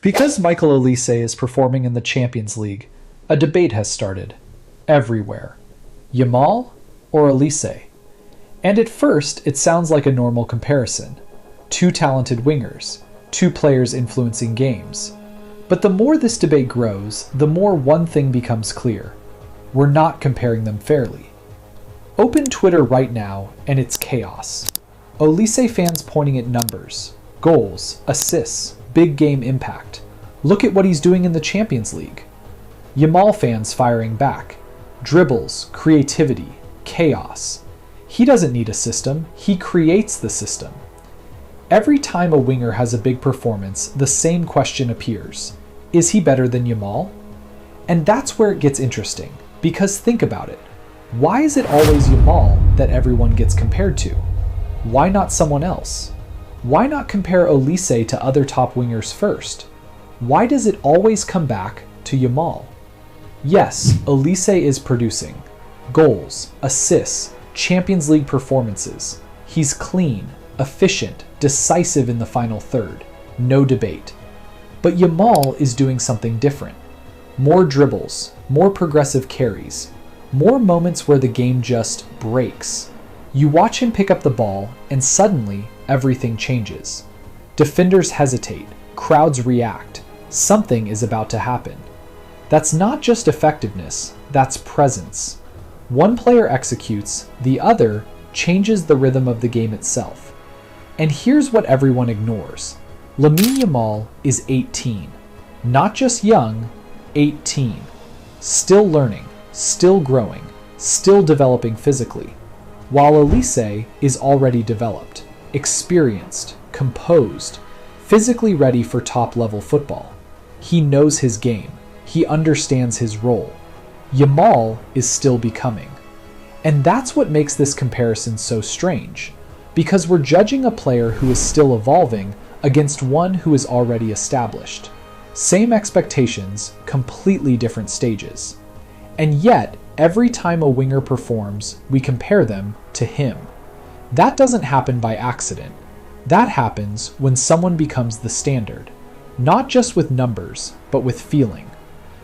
Because Michael Olise is performing in the Champions League, a debate has started. Everywhere. Yamal or Olise? And at first, it sounds like a normal comparison. Two talented wingers, two players influencing games. But the more this debate grows, the more one thing becomes clear. We're not comparing them fairly. Open Twitter right now, and it's chaos. Olise fans pointing at numbers, goals, assists, big game impact. Look at what he's doing in the Champions League. Yamal fans firing back. Dribbles, creativity, chaos. He doesn't need a system, he creates the system. Every time a winger has a big performance, the same question appears. Is he better than Yamal? And that's where it gets interesting, because think about it. Why is it always Yamal that everyone gets compared to? Why not someone else? Why not compare Olise to other top wingers first? Why does it always come back to Yamal? Yes, Olise is producing. Goals, assists, Champions League performances. He's clean, efficient, decisive in the final third. No debate. But Yamal is doing something different. More dribbles, more progressive carries, more moments where the game just breaks. You watch him pick up the ball, and suddenly, everything changes. Defenders hesitate, crowds react. Something is about to happen. That's not just effectiveness, that's presence. One player executes, the other changes the rhythm of the game itself. And here's what everyone ignores. Lamine Yamal is 18. Not just young, 18. Still learning, still growing, still developing physically. While Olise is already developed, experienced, composed, physically ready for top-level football. He knows his game. He understands his role. Yamal is still becoming. And that's what makes this comparison so strange, because we're judging a player who is still evolving against one who is already established. Same expectations, completely different stages. And yet, every time a winger performs, we compare them to him. That doesn't happen by accident. That happens when someone becomes the standard, not just with numbers, but with feeling.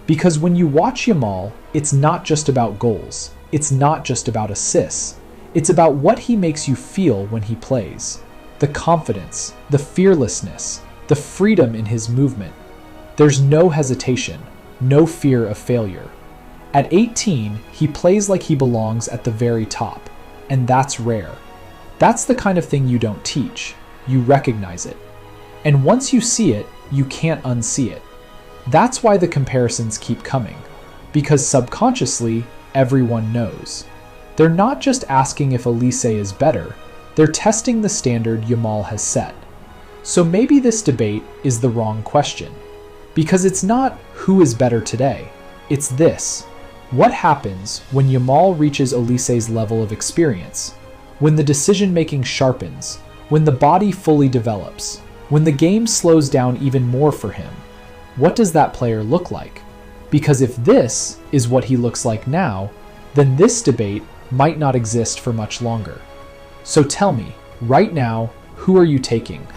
Because when you watch Yamal, it's not just about goals. It's not just about assists. It's about what he makes you feel when he plays. The confidence, the fearlessness, the freedom in his movement. There's no hesitation, no fear of failure. At 18, he plays like he belongs at the very top, and that's rare. That's the kind of thing you don't teach. You recognize it. And once you see it, you can't unsee it. That's why the comparisons keep coming, because subconsciously, everyone knows. They're not just asking if Olise is better, they're testing the standard Yamal has set. So maybe this debate is the wrong question, because it's not who is better today, it's this. What happens when Yamal reaches Olise's level of experience? When the decision-making sharpens, when the body fully develops, when the game slows down even more for him? What does that player look like? Because if this is what he looks like now, then this debate might not exist for much longer. So tell me, right now, who are you taking?